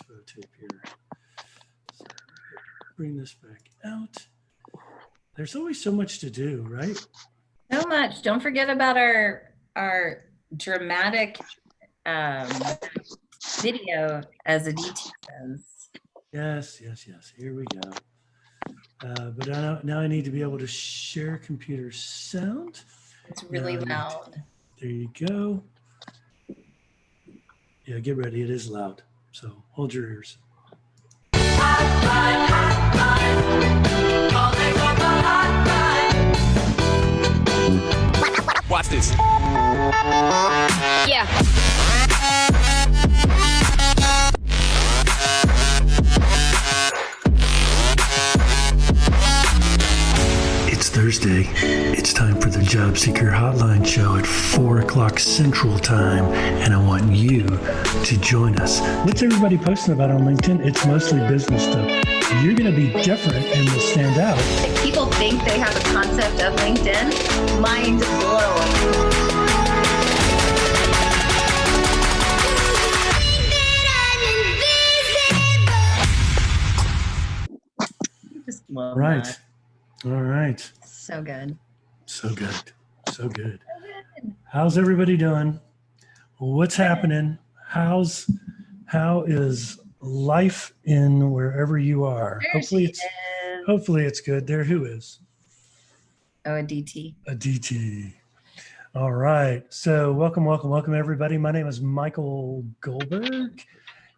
expo tape here. So bring this back out. There's always so much to do, right? So much. Don't forget about our dramatic video, as Aditi says. Yes. Here we go. But now I need to be able to share computer sound. It's really loud. There you go. Yeah, get ready. It is loud. So hold your ears. Hotline, hotline. Calling on the hotline. Watch this. Yeah. It's Thursday. It's time for the Job Seeker Hotline show at 4 o'clock Central Time, and I want you to join us. What's everybody posting about on LinkedIn? It's mostly business stuff. You're going to be different and will stand out. If people think they have a concept of LinkedIn, mind blown. Right. All right. So good. So good. How's everybody doing? What's happening? How is life in wherever you are? Hopefully it's good. There, who is? Oh, Aditi. Aditi. All right. So welcome everybody. My name is Michael Goldberg,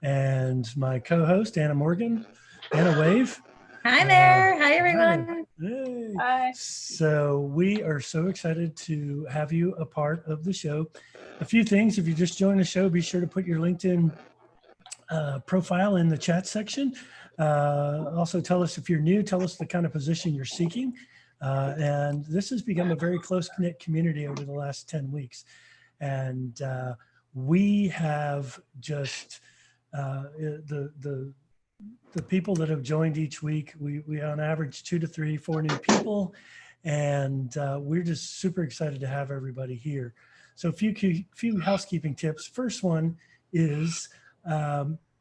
and my co-host Anna Morgan. Anna, wave. Hi there. Hi, everyone. Hey. Hi. So we are so excited to have you a part of the show. A few things, if you just joined the show, be sure to put your LinkedIn profile in the chat section. Also tell us if you're new, tell us the kind of position you're seeking. And this has become a very close-knit community over the last 10 weeks. And we have just the people that have joined each week, we on average 2 to 3, 4 new people, and we're just super excited to have everybody here. So a few housekeeping tips. First one is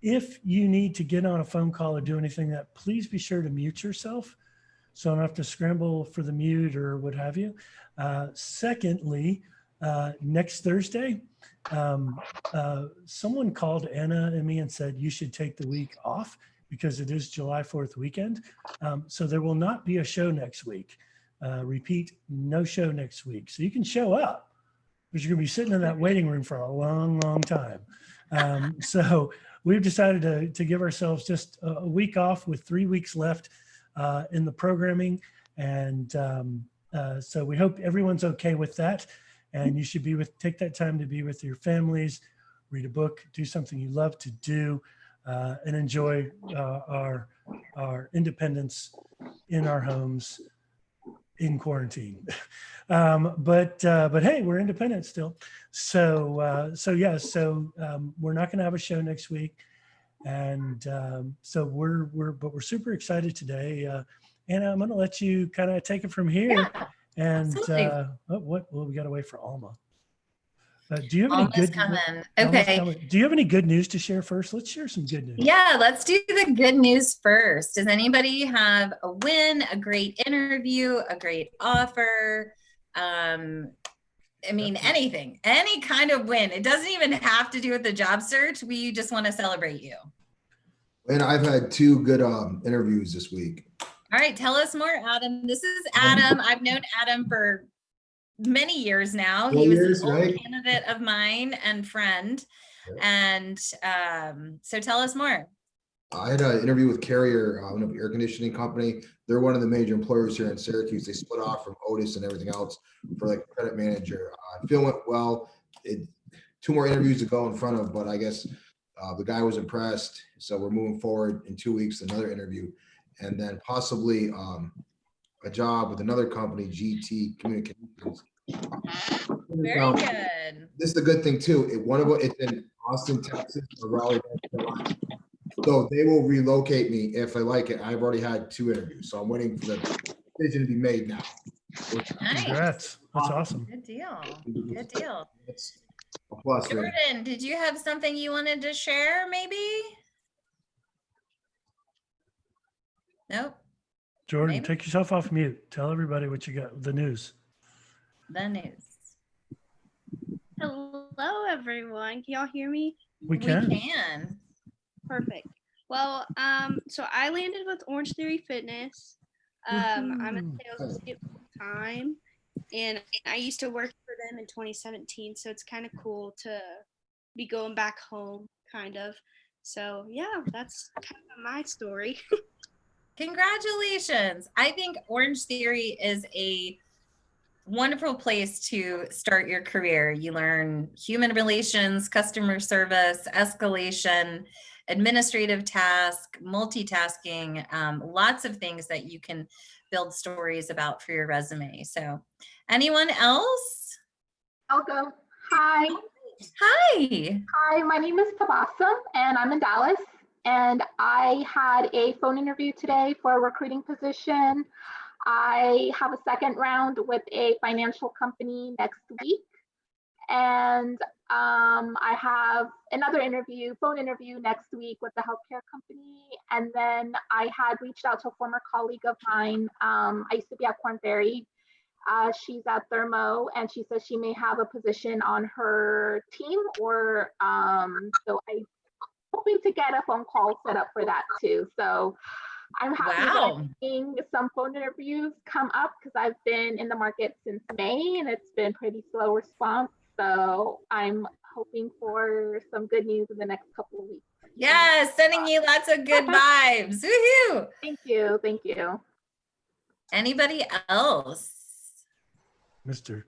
if you need to get on a phone call or do anything, that please be sure to mute yourself, so I don't have to scramble for the mute or what have you. Secondly, next Thursday, someone called Anna and me and said you should take the week off because it is July 4th weekend. So there will not be a show next week. Repeat, no show next week. So you can show up, but you're gonna be sitting in that waiting room for a long, long time. So we've decided to give ourselves just a week off with 3 weeks left in the programming. And so we hope everyone's okay with that. And you should take that time to be with your families, read a book, do something you love to do, and enjoy our independence in our homes in quarantine. But hey, we're independent still. So we're not going to have a show next week, and so we're super excited today. Anna, I'm going to let you kind of take it from here. Yeah. And well, we got to wait for Alma. Do you have any good? Okay. Do you have any good news to share first? Let's share some good news. Yeah, let's do the good news first. Does anybody have a win, a great interview, a great offer? I mean, anything, any kind of win. It doesn't even have to do with the job search. We just want to celebrate you. And I've had 2 good interviews this week. All right, tell us more, Adam. This is Adam. I've known Adam for many years now. He was an old candidate of mine and friend. And so tell us more. I had an interview with Carrier, an air conditioning company. They're one of the major employers here in Syracuse. They split off from Otis and everything else for like credit manager. I feel went well. 2 more interviews to go in front of, but I guess the guy was impressed. So we're moving forward in 2 weeks, another interview. And then possibly a job with another company, GT Communications. Very good. This is a good thing too. It's in Austin, Texas, or Raleigh, North Carolina. So they will relocate me if I like it. I've already had 2 interviews, so I'm waiting for the decision to be made now. Nice. Congrats. That's awesome. Good deal. Good deal. It's a plus. Jordan, did you have something you wanted to share maybe? Nope. Jordan, Maybe. take yourself off mute. Tell everybody what you got, the news. The news. Hello, everyone. Can y'all hear me? We can. We can. Perfect. Well, so I landed with Orange Theory Fitness. I'm a Woohoo. sales associate full time, and I used to work for them in 2017. So it's kind of cool to be going back home, kind of. So yeah, that's kind of my story. Congratulations. I think Orange Theory is a wonderful place to start your career. You learn human relations, customer service, escalation, administrative task, multitasking, lots of things that you can build stories about for your resume. So anyone else? I'll go. Hi. Hi. Hi, my name is Tabassum and I'm in Dallas. And I had a phone interview today for a recruiting position. I have a second round with a financial company next week. And I have another phone interview next week with the healthcare company. And then I had reached out to a former colleague of mine. I used to be at Korn Ferry. She's at Thermo, and she says she may have a position on her team, or so I'm hoping to get a phone call set up for that too. So I'm happy that Wow. I'm seeing some phone interviews come up because I've been in the market since May and it's been pretty slow response. So I'm hoping for some good news in the next couple of weeks. Yes, sending you lots of good vibes. Woohoo. Thank you. Thank you. Anybody else? Mr.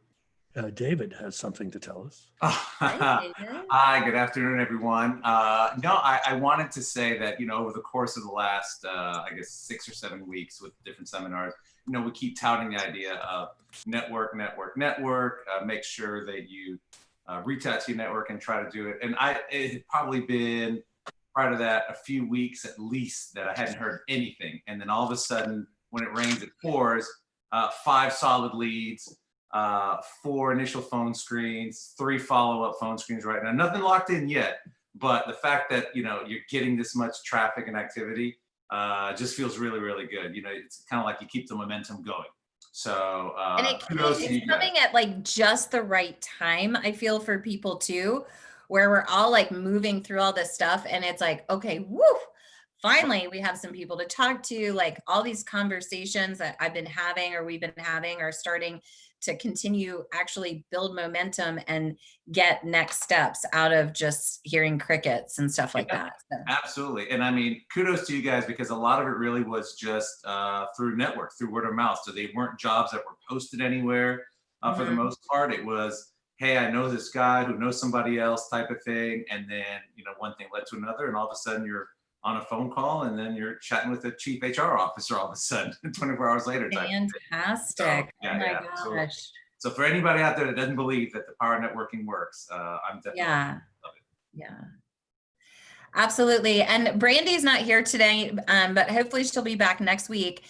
David has something to tell us. Hi, David. Hi, good afternoon, everyone. I wanted to say that, over the course of the last, I guess, 6 or 7 weeks with different seminars, we keep touting the idea of network, make sure that you reach out to your network and try to do it. And it had probably been prior to that a few weeks at least that I hadn't heard anything. And then all of a sudden, when it rains, it pours, 5 solid leads, 4 initial phone screens, 3 follow-up phone screens right now. Nothing locked in yet, but the fact that, you're getting this much traffic and activity just feels really, really good. It's kind of like you keep the momentum going. So And kudos to you it's guys. coming at like just the right time, I feel, for people too, where we're all like moving through all this stuff and it's like, okay, woo, finally we have some people to talk to. Like all these conversations that I've been having or we've been having are starting to continue, actually build momentum and get next steps out of just hearing crickets and stuff like that. So. Absolutely. And I mean, kudos to you guys, because a lot of it really was just through network, through word of mouth. So they weren't jobs that were posted anywhere for the most part. It was, hey, I know this guy who knows somebody else type of thing. And then, one thing led to another, and all of a sudden you're on a phone call and then you're chatting with the chief HR officer all of a sudden 24 hours later. Fantastic. So, oh my gosh. So for anybody out there that doesn't believe that the power of networking works, I'm definitely love it. Yeah. Absolutely. And Brandy's not here today, but hopefully she'll be back next week.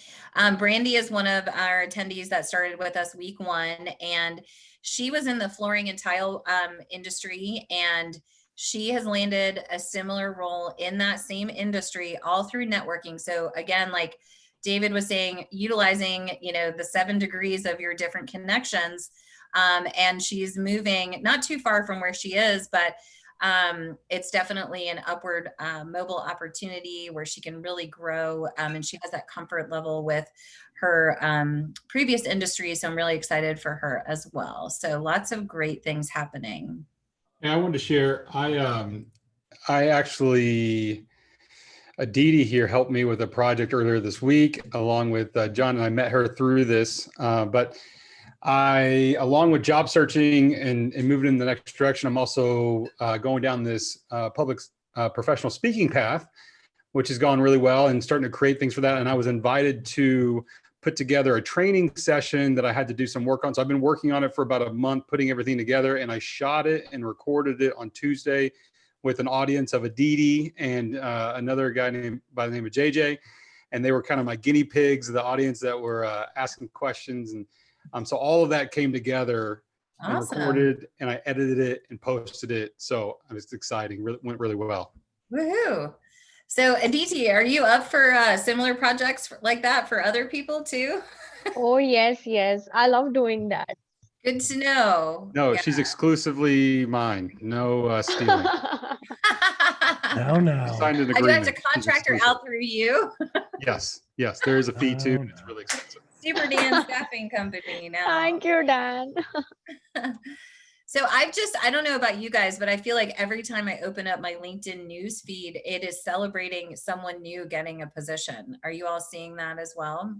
Brandy is one of our attendees that started with us week 1, and she was in the flooring and tile industry, and she has landed a similar role in that same industry all through networking. So again, like David was saying, utilizing, the 7 degrees of your different connections. And she's moving not too far from where she is, but it's definitely an upward mobile opportunity where she can really grow. And she has that comfort level with her previous industry. So I'm really excited for her as well. So lots of great things happening. Yeah, I wanted to share. I actually, Aditi here helped me with a project earlier this week, along with John, and I met her through this. But I, along with job searching and moving in the next direction, I'm also going down this public professional speaking path, which has gone really well, and starting to create things for that. And I was invited to put together a training session that I had to do some work on. So I've been working on it for about a month, putting everything together, and I shot it and recorded it on Tuesday with an audience of Aditi and another guy by the name of JJ. And they were kind of my guinea pigs, the audience that were asking questions. And so all of that came together and recorded, and I edited it and posted it. So it was exciting. Went really well. Woohoo. So Aditi, are you up for similar projects like that for other people too? Oh, yes, yes. I love doing that. Good to know. No, Yeah. she's exclusively mine. No stealing. No, We no. signed an I do have to agreement. She's contract her exclusive. out through you. Yes, yes. There is a fee too. No, It's no. really expensive. Super Dan Staffing Company now. Thank you, Dan. So I don't know about you guys, but I feel like every time I open up my LinkedIn news feed, it is celebrating someone new getting a position. Are you all seeing that as well?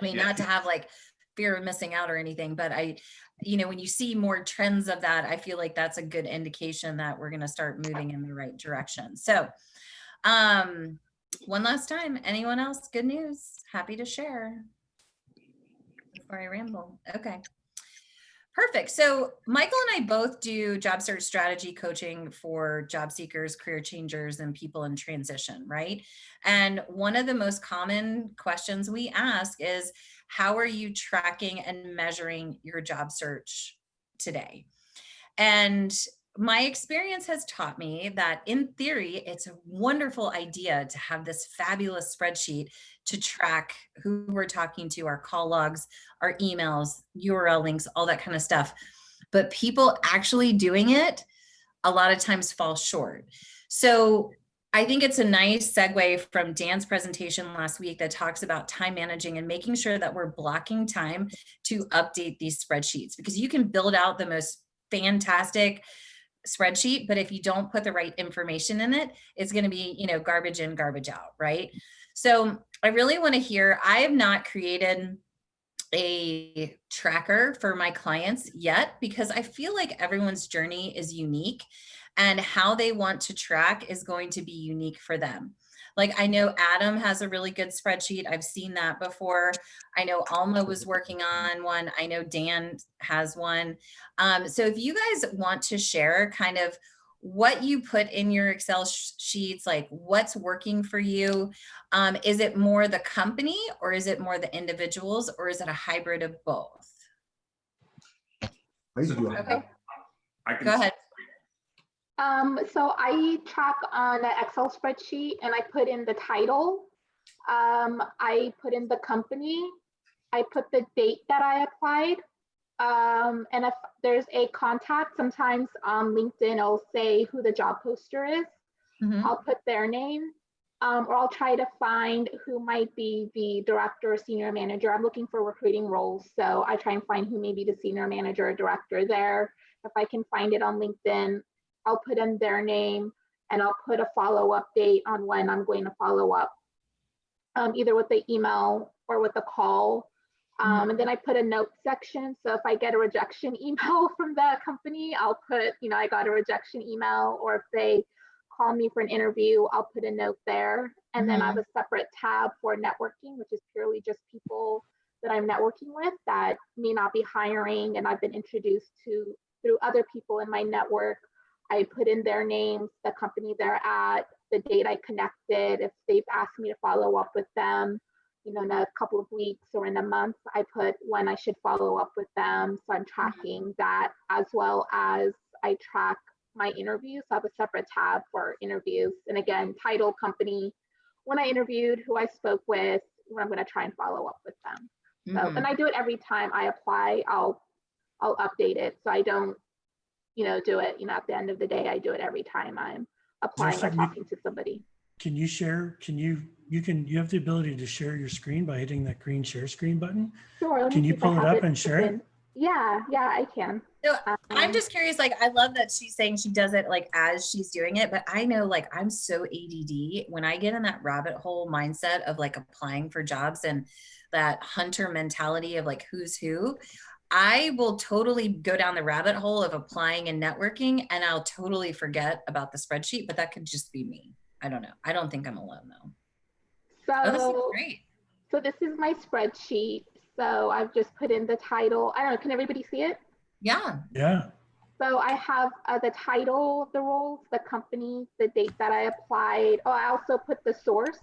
I mean, Yeah. not to have like fear of missing out or anything, but when you see more trends of that, I feel like that's a good indication that we're going to start moving in the right direction. So, one last time, anyone else? Good news. Happy to share before I ramble. Okay. Perfect. So Michael and I both do job search strategy coaching for job seekers, career changers, and people in transition, right? And one of the most common questions we ask is, how are you tracking and measuring your job search today? And my experience has taught me that in theory, it's a wonderful idea to have this fabulous spreadsheet to track who we're talking to, our call logs, our emails, URL links, all that kind of stuff. But people actually doing it a lot of times fall short. So I think it's a nice segue from Dan's presentation last week that talks about time managing and making sure that we're blocking time to update these spreadsheets, because you can build out the most fantastic spreadsheet, but if you don't put the right information in it, it's going to be, garbage in, garbage out, right? So I really want to hear, I have not created a tracker for my clients yet, because I feel like everyone's journey is unique and how they want to track is going to be unique for them. Like, I know Adam has a really good spreadsheet. I've seen that before. I know Alma was working on one. I know Dan has one. So if you guys want to share kind of what you put in your Excel sheets, like what's working for you, is it more the company or is it more the individuals, or is it a hybrid of both? I used to do it. Okay, I can go ahead. So I track on an Excel spreadsheet and I put in the title. I put in the company. I put the date that I applied. And if there's a contact, sometimes on LinkedIn, it'll say who the job poster is. Mhm. I'll put their name, or I'll try to find who might be the director or senior manager. I'm looking for recruiting roles, so I try and find who may be the senior manager or director there. If I can find it on LinkedIn, I'll put in their name and I'll put a follow-up date on when I'm going to follow up, either with the email or with the call. And then I put a note section. So if I get a rejection email from the company, I'll put, I got a rejection email, or if they call me for an interview, I'll put a note there. And then I have a separate tab for networking, which is purely just people that I'm networking with that may not be hiring and I've been introduced to through other people in my network. I put in their names, the company they're at, the date I connected. If they've asked me to follow up with them, in a couple of weeks or in a month, I put when I should follow up with them. So I'm tracking that, as well as I track my interviews. So I have a separate tab for interviews. And again, title, company, when I interviewed, who I spoke with, when I'm going to try and follow up with them. So, and I do it every time I apply. I'll update it. So I don't, do it, at the end of the day. I do it every time I'm applying or talking to somebody. Can you share, you have the ability to share your screen by hitting that green share screen button? Sure. Can you pull it up and share it? Yeah, I can. So I'm just curious, like, I love that she's saying she does it like as she's doing it, but I know, like, I'm so ADD when I get in that rabbit hole mindset of like applying for jobs and that hunter mentality of like who's who. I will totally go down the rabbit hole of applying and networking, and I'll totally forget about the spreadsheet, but that could just be me. I don't know. I don't think I'm alone though. So, this is great. So this is my spreadsheet. So I've just put in the title. I don't know, can everybody see it? Yeah. Yeah. So I have the title of the roles, the company, the date that I applied. Oh, I also put the source,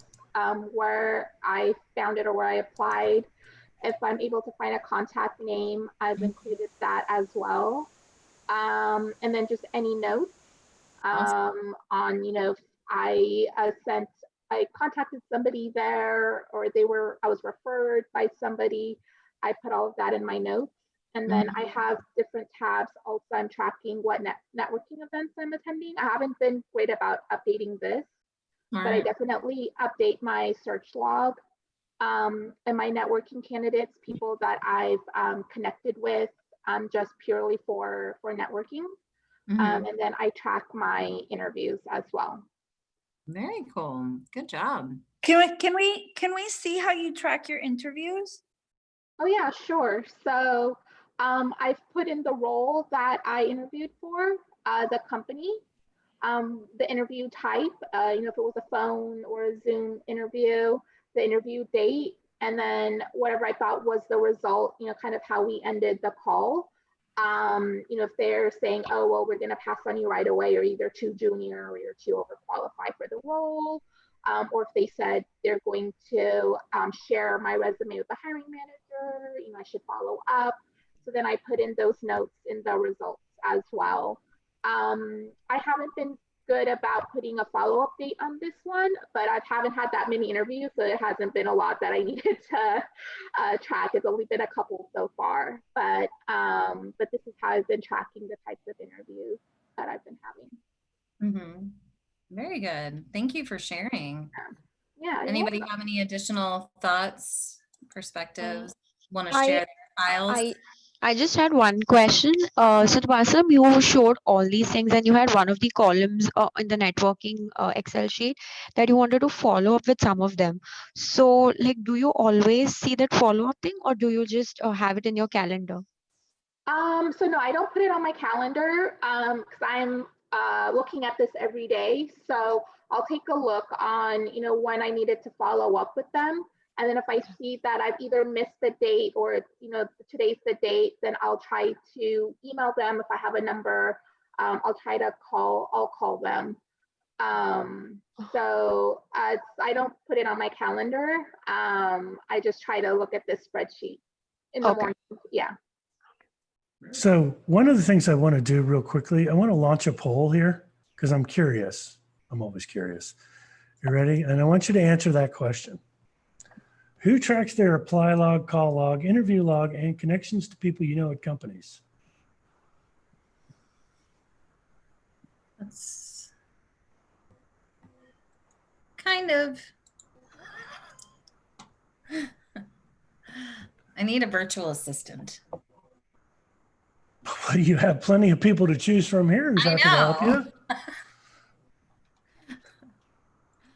where I found it or where I applied. If I'm able to find a contact name, I've included that as well. And then just any notes on, I contacted somebody there, or I was referred by somebody. I put all of that in my notes. And then I have different tabs. Also, I'm tracking what networking events I'm attending. I haven't been great about updating this, but I definitely update my search log and my networking candidates, people that I've connected with just purely for networking. And then I track my interviews as well. Very cool. Good job. Can we see how you track your interviews? Oh yeah, sure. So I've put in the role that I interviewed for, the company, the interview type, if it was a phone or a Zoom interview, the interview date, and then whatever I thought was the result, kind of how we ended the call. If they're saying, oh, well, we're going to pass on you right away, or either too junior or you're too overqualified for the role. Or if they said they're going to share my resume with the hiring manager, I should follow up. So then I put in those notes in the results as well. I haven't been good about putting a follow-up date on this one, but I haven't had that many interviews, so it hasn't been a lot that I needed to track. It's only been a couple so far, but this is how I've been tracking the types of interviews that I've been having. Very good. Thank you for sharing. Yeah. Anybody have any additional thoughts, perspectives, want to share their files? I just had one question. So Tapasam, you showed all these things and you had one of the columns in the networking Excel sheet that you wanted to follow up with some of them. So like, do you always see that follow-up thing, or do you just have it in your calendar? So no, I don't put it on my calendar because I'm looking at this every day. So I'll take a look on, when I needed to follow up with them. And then if I see that I've either missed the date or, today's the date, then I'll try to email them. If I have a number, I'll call them. So I don't put it on my calendar. I just try to look at this spreadsheet in the morning. Yeah. So one of the things I want to do real quickly, I want to launch a poll here because I'm curious. I'm always curious. You ready? And I want you to answer that question. Who tracks their apply log, call log, interview log, and connections to people you know at companies? That's kind of, I need a virtual assistant. Well, you have plenty of people to choose from here who's happy to help you.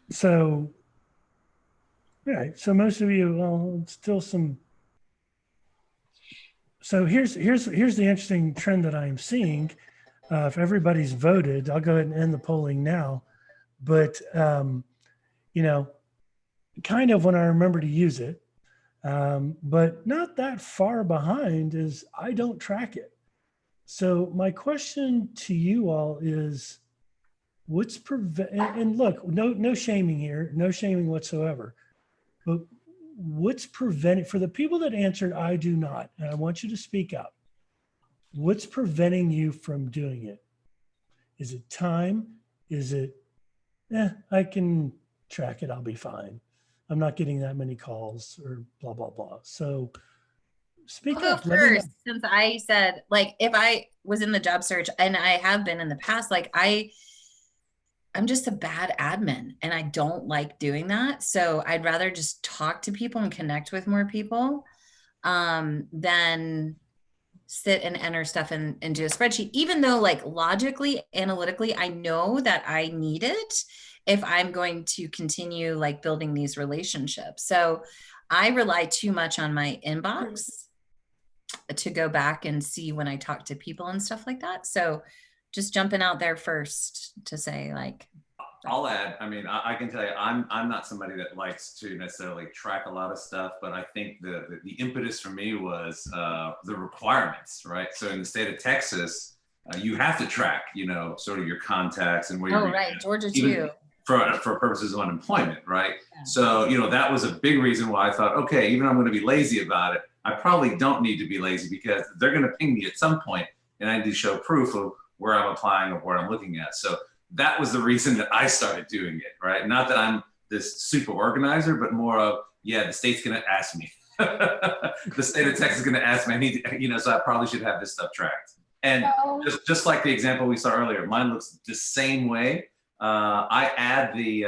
So, right. So most of you, well, still some. So here's the interesting trend that I am seeing. If everybody's voted, I'll go ahead and end the polling now. But kind of when I remember to use it, but not that far behind is I don't track it. So my question to you all is, what's and look, no shaming here, no shaming whatsoever, but what's preventing, for the people that answered, I do not, and I want you to speak up. What's preventing you from doing it? Is it time? Is it, I can track it, I'll be fine. I'm not getting that many calls or blah, blah, blah. So speak up. First, since I said, like, if I was in the job search, and I have been in the past, like I'm just a bad admin and I don't like doing that. So I'd rather just talk to people and connect with more people than sit and enter stuff into a spreadsheet, even though like logically, analytically, I know that I need it if I'm going to continue like building these relationships. So I rely too much on my inbox to go back and see when I talk to people and stuff like that. So just jumping out there first to say, like, I'll add, I mean, I can tell you, I'm not somebody that likes to necessarily track a lot of stuff, but I think the impetus for me was the requirements, right? So in the state of Texas, you have to track, sort of your contacts and where you're. Oh, right, Georgia too. For purposes of unemployment, right? Yeah. So, that was a big reason why I thought, okay, even though I'm going to be lazy about it, I probably don't need to be lazy because they're going to ping me at some point and I need to show proof of where I'm applying or where I'm looking at. So that was the reason that I started doing it, right? Not that I'm this super organizer, but more of, yeah, the state's going to ask me. The state of Texas is going to ask me. I need to, so I probably should have this stuff tracked. And just like the example we saw earlier, mine looks the same way. I add the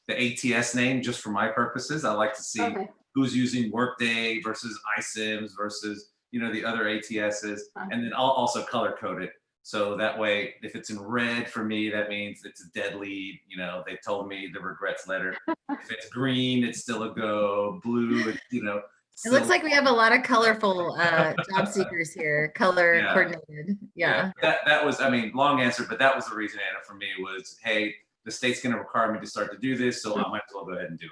ATS name just for my purposes. I like to see who's using Workday versus iSIMS versus, the other ATSs. And then I'll also color code it. So that way, if it's in red for me, that means it's a dead lead. They told me the regrets letter. If it's green, it's still a go. Blue, It looks like we have a lot of colorful job seekers here, color coordinated. Yeah. That was, long answer, but that was the reason, Anna, for me was, hey, the state's going to require me to start to do this, so I might as well go ahead and do it.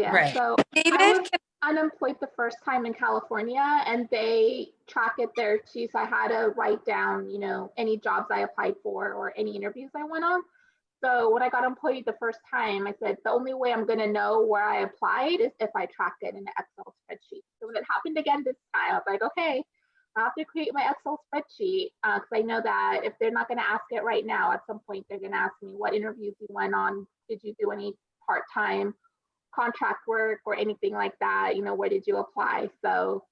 Yeah. Right. So David, I was unemployed the first time in California, and they track it there too. So I had to write down, any jobs I applied for or any interviews I went on. So when I got employed the first time, I said, the only way I'm going to know where I applied is if I track it in an Excel spreadsheet. So when it happened again this time, I was like, okay, I have to create my Excel spreadsheet because I know that if they're not going to ask it right now, at some point, they're going to ask me what interviews you went on. Did you do any part-time contract work or anything like that? Where did you apply? So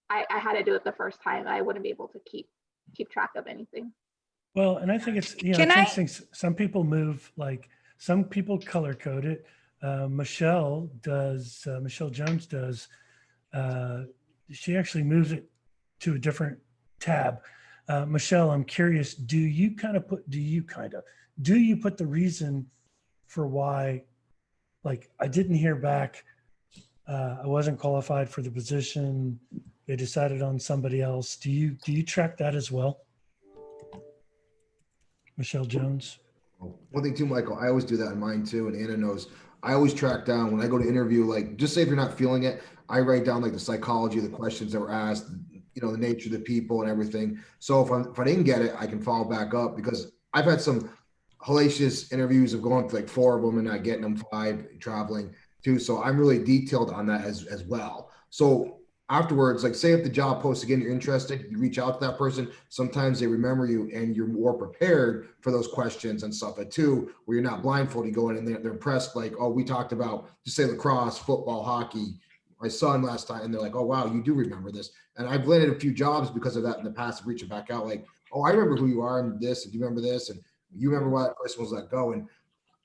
I had to do it the first time. I wouldn't be able to keep track of anything. Well, and I think it's, it's interesting. Some people move, like some people color code it. Michelle Jones does. She actually moves it to a different tab. Michelle, I'm curious, do you put the reason for why, like, I didn't hear back, I wasn't qualified for the position, they decided on somebody else. Do you track that as well? Michelle Jones. One thing too, Michael, I always do that in mine too, and Anna knows. I always track down when I go to interview, like, just say if you're not feeling it, I write down like the psychology of the questions that were asked, the nature of the people and everything. So if I didn't get it, I can follow back up, because I've had some hellacious interviews of going to like 4 of them and not getting them, 5 traveling too. So I'm really detailed on that as well. So afterwards, like, say if the job posts again, you're interested, you reach out to that person. Sometimes they remember you and you're more prepared for those questions and stuff too, where you're not blindfolded. You go in and they're impressed. Like, oh, we talked about, just say lacrosse, football, hockey, my son last time. And they're like, oh, wow, you do remember this. And I've landed a few jobs because of that in the past, reaching back out like, oh, I remember who you are and this, and you remember this, and you remember why that person was let go. And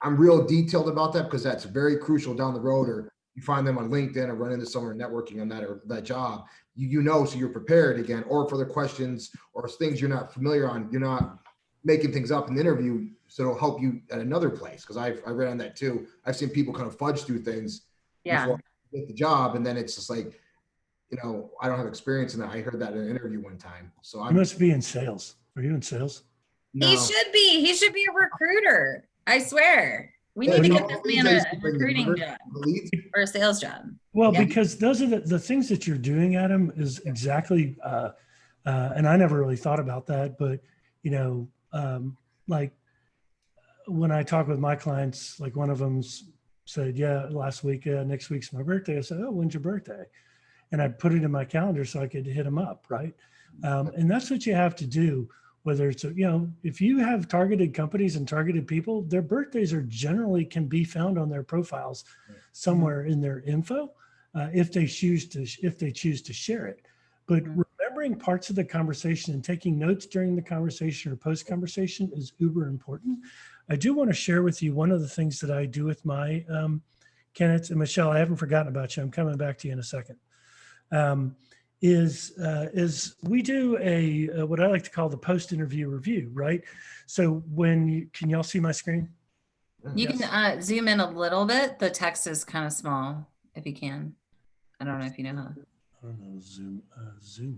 I'm real detailed about that because that's very crucial down the road, or you find them on LinkedIn or run into someone networking on that or that job, so you're prepared again, or for the questions or things you're not familiar on, you're not making things up in the interview. So it'll help you at another place. Cause I've read on that too. I've seen people kind of fudge through things before they get the job. And then it's just like, I don't have experience in that. I heard that in an interview one time. So You must be in sales. Are you in sales? No. He should be a recruiter. I swear. We need to get this man a recruiting job or a sales job. Well, because those are the things that you're doing, Adam, is exactly, and I never really thought about that, but, like when I talk with my clients, like one of them said, yeah, last week, next week's my birthday. I said, oh, when's your birthday? And I put it in my calendar so I could hit them up, right? And that's what you have to do. Whether it's, if you have targeted companies and targeted people, their birthdays are generally can be found on their profiles somewhere in their info if they choose to share it. But remembering parts of the conversation and taking notes during the conversation or post conversation is uber important. I do want to share with you one of the things that I do with my candidates. And Michelle, I haven't forgotten about you. I'm coming back to you in a second. Is we do a what I like to call the post-interview review, right? So can y'all see my screen? You can zoom in a little bit. The text is kind of small, if you can. I don't know if you know how. I don't know, zoom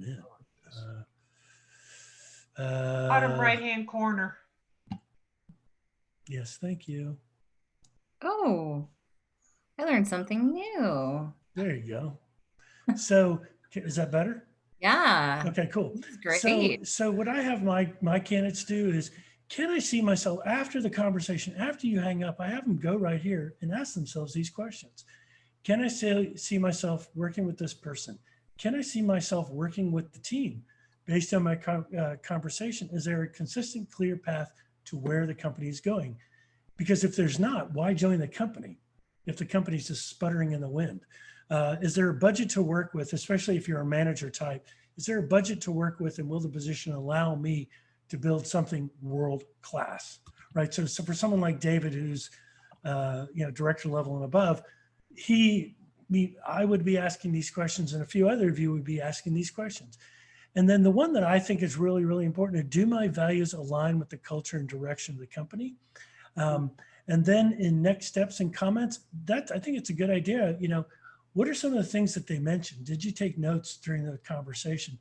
in. Bottom right-hand corner. Yes, thank you. Oh, I learned something new. There you go. So is that better? Yeah. Okay, cool. That's great. So what I have my candidates do is, can I see myself after the conversation, after you hang up, I have them go right here and ask themselves these questions. Can I see myself working with this person? Can I see myself working with the team? Based on my conversation, is there a consistent, clear path to where the company is going. Because if there's not, why join the company if the company's just sputtering in the wind? Is there a budget to work with, especially if you're a manager type? Is there a budget to work with, and will the position allow me to build something world class, right? So for someone like David, who's director level and above, I would be asking these questions, and a few other of you would be asking these questions. And then the one that I think is really, really important is, do my values align with the culture and direction of the company? And then in next steps and comments, I think it's a good idea. What are some of the things that they mentioned? Did you take notes during the conversation?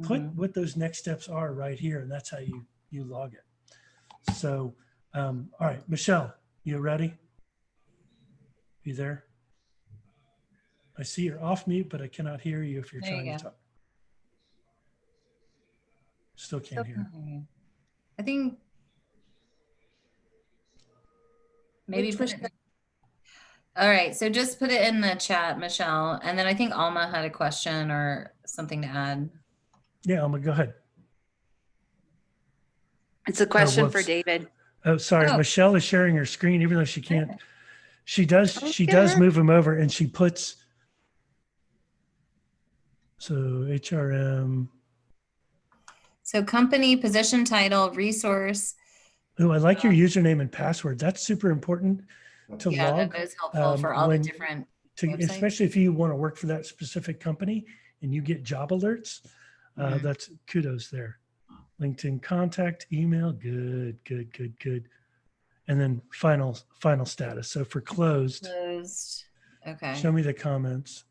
Put what those next steps are right here, and that's how you log it. So, all right, Michelle, you ready? You there? I see you're off mute, but I cannot hear you if you're There you trying to go. talk. Still can't hear. I think maybe put it. All right, so just put it in the chat, Michelle, and then I think Alma had a question or something to add. Yeah, Alma, go ahead. It's a question for whoops. David. Oh, sorry. Oh. Michelle is sharing her screen, even though she can't. She does move them over, and she puts. So HRM. So company, position title, resource. Oh, I like your username and password. That's super important to Yeah, log. that is helpful for all the different websites. Especially if you want to work for that specific company and you get job alerts. That's kudos there. LinkedIn contact, email, good. And then final status. So for closed, Okay. show me the comments.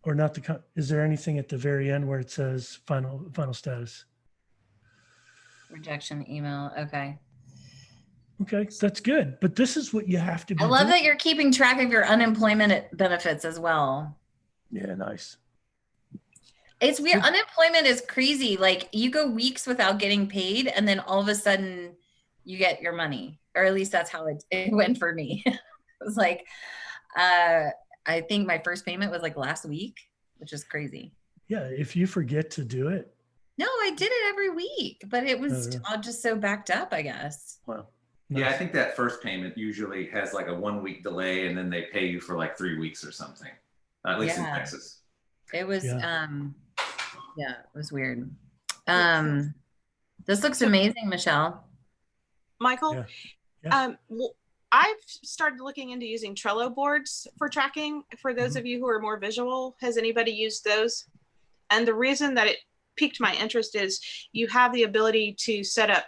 Or not is there anything at the very end where it says final status? Rejection email. Okay. Okay, that's good. But this is what you have to be I love doing. that you're keeping track of your unemployment benefits as well. Yeah, nice. It's weird. Unemployment is crazy. Like you go weeks without getting paid, and then all of a sudden you get your money, or at least that's how it went for me. It was like, I think my first payment was like last week, which is crazy. Yeah, if you forget to do it. No, I did it every week, but it was all just so backed up, I guess. Wow. Yeah, I think that first payment usually has like a 1 week delay, and then they pay you for like 3 weeks or something. At least in Texas. It was it was weird. This looks amazing, Michelle. Michael, well, I've started looking into using Trello boards for tracking. For those of you who are more visual, has anybody used those? And the reason that it piqued my interest is you have the ability to set up,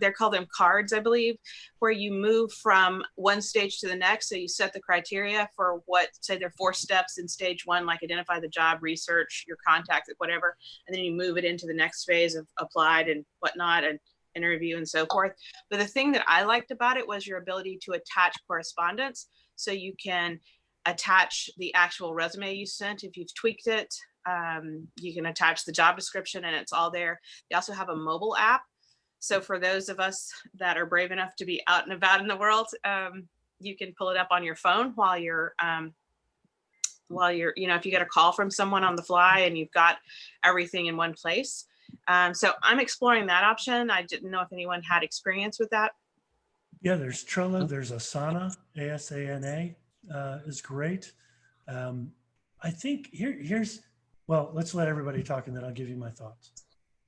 they're called them cards, I believe, where you move from one stage to the next. So you set the criteria for what, say there are 4 steps in stage 1, like identify the job, research, your contact, whatever. And then you move it into the next phase of applied and whatnot, and interview and so forth. But the thing that I liked about it was your ability to attach correspondence. So you can attach the actual resume you sent if you've tweaked it. You can attach the job description and it's all there. They also have a mobile app. So for those of us that are brave enough to be out and about in the world, you can pull it up on your phone while you're, if you get a call from someone on the fly and you've got everything in one place. So I'm exploring that option. I didn't know if anyone had experience with that. Yeah, there's Trello, there's Asana, ASANA is great. I think well, let's let everybody talk and then I'll give you my thoughts.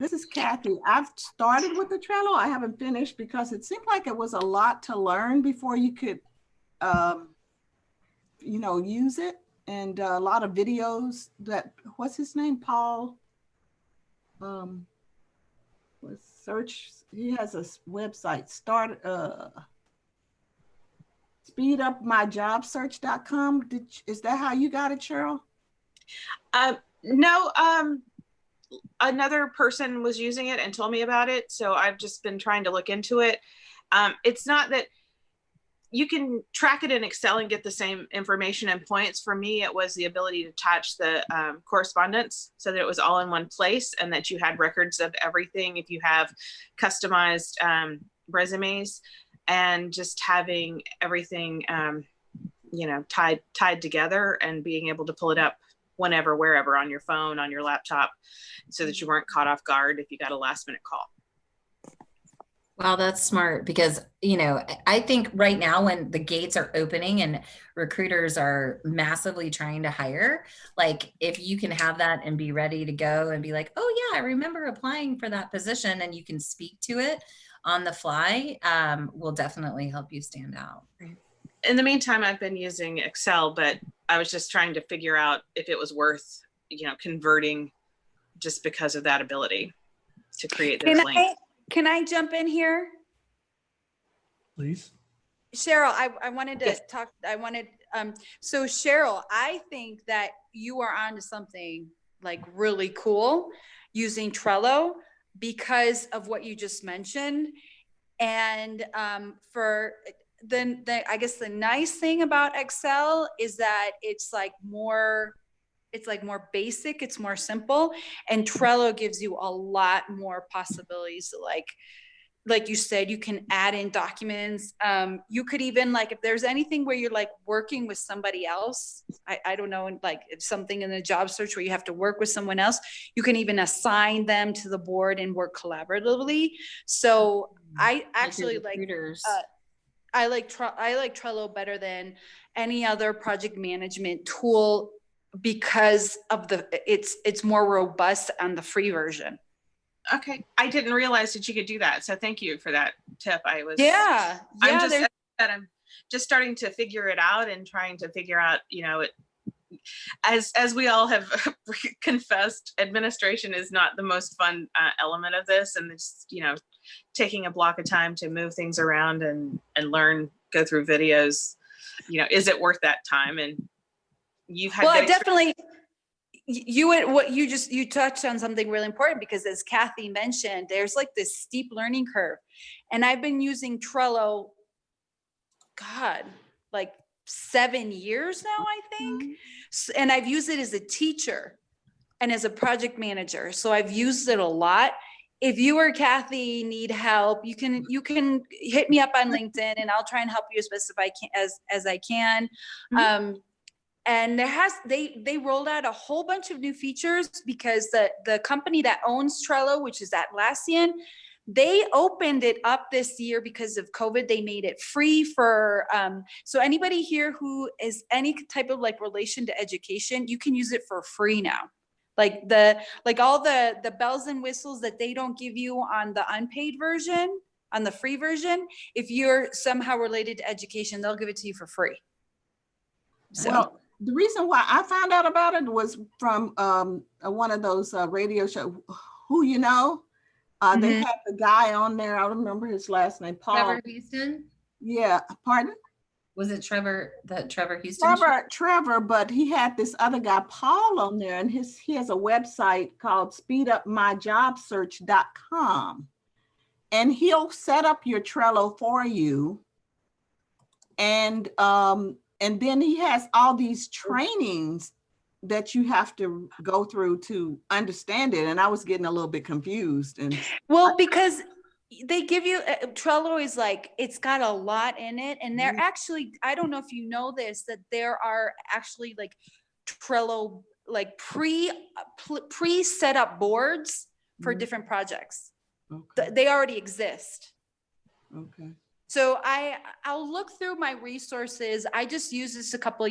This is Kathy. I've started with the Trello. I haven't finished because it seemed like it was a lot to learn before you could, use it. And a lot of videos what's his name? Paul, he has a website, speedupmyjobsearch.com. Is that how you got it, Cheryl? No, another person was using it and told me about it. So I've just been trying to look into it. It's not that you can track it in Excel and get the same information and points. For me, it was the ability to attach the correspondence so that it was all in one place and that you had records of everything. If you have customized resumes, and just having everything, tied together and being able to pull it up whenever, wherever, on your phone, on your laptop, so that you weren't caught off guard if you got a last minute call. Wow, that's smart because, I think right now when the gates are opening and recruiters are massively trying to hire, like if you can have that and be ready to go and be like, oh yeah, I remember applying for that position and you can speak to it on the fly, will definitely help you stand out. In the meantime, I've been using Excel, but I was just trying to figure out if it was worth, converting just because of that ability to create those links. Can I jump in here? Please. Cheryl, I wanted to talk, so Cheryl, I think that you are onto something like really cool using Trello because of what you just mentioned. And for I guess the nice thing about Excel is that it's like more basic, it's more simple, and Trello gives you a lot more possibilities. Like you said, you can add in documents. You could even, like, if there's anything where you're like working with somebody else, I don't know, like if something in the job search where you have to work with someone else, you can even assign them to the board and work collaboratively. So I actually I like Trello better than any other project management tool because of it's more robust on the free version. Okay, I didn't realize that you could do that. So thank you for that tip. I'm just starting to figure it out and trying to figure out, as we all have confessed, administration is not the most fun element of this, and it's taking a block of time to move things around and learn, go through videos. Is it worth that time? And you've had definitely. You touched on something really important, because as Kathy mentioned, there's like this steep learning curve, and I've been using Trello, like 7 years now, I think. And I've used it as a teacher and as a project manager. So I've used it a lot. If you or Kathy need help, you can hit me up on LinkedIn and I'll try and help you as best as I can. And they rolled out a whole bunch of new features because the company that owns Trello, which is Atlassian, they opened it up this year because of COVID. They made it free for, so anybody here who is any type of like relation to education, you can use it for free now. Like all the bells and whistles that they don't give you on the unpaid version, on the free version, if you're somehow related to education, they'll give it to you for free. So. Well, the reason why I found out about it was from one of those radio shows, Who You Know. They had the guy on there. I remember his last name, Paul. Trevor Houston? Yeah, pardon? Was it Trevor Houston? Trevor, but he had this other guy, Paul, on there, and he has a website called speedupmyjobsearch.com. And he'll set up your Trello for you. And then he has all these trainings that you have to go through to understand it. And I was getting a little bit confused. Because they give you, Trello is like, it's got a lot in it. And they're actually, I don't know if you know this, that there are actually like Trello, like pre set up boards for different projects. Okay. They already exist. Okay. So I'll look through my resources. I just used this a couple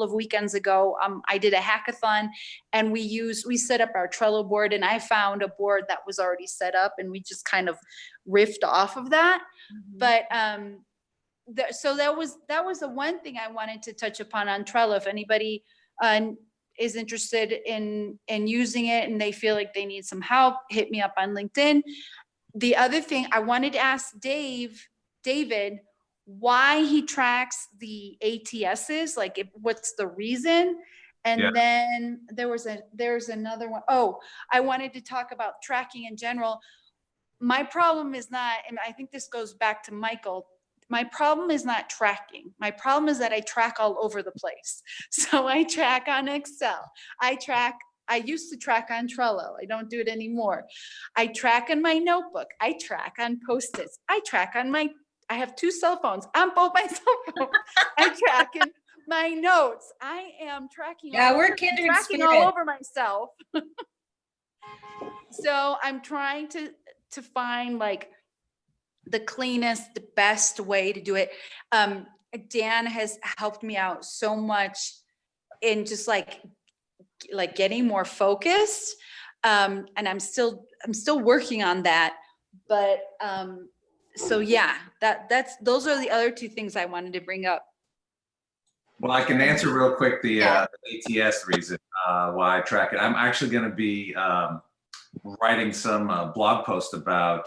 of weekends ago. I did a hackathon and we set up our Trello board, and I found a board that was already set up and we just kind of riffed off of that. But so that was the one thing I wanted to touch upon on Trello. If anybody is interested in using it and they feel like they need some help, hit me up on LinkedIn. The other thing I wanted to ask David, why he tracks the ATSs, like what's the reason? And then there's another one. Oh, I wanted to talk about tracking in general. My problem is not, and I think this goes back to Michael, my problem is not tracking. My problem is that I track all over the place. So I track on Excel. I used to track on Trello. I don't do it anymore. I track on my notebook. I track on Post-its. I have 2 cell phones on both my cell phones. I track in my notes. I am tracking. We're kindred spirit. All over myself. So I'm trying to find like the cleanest, the best way to do it. Dan has helped me out so much in just like getting more focused. And I'm still working on that. But so yeah, those are the other two things I wanted to bring up. Well, I can answer real quick the ATS reason why I track it. I'm actually going to be writing some blog post about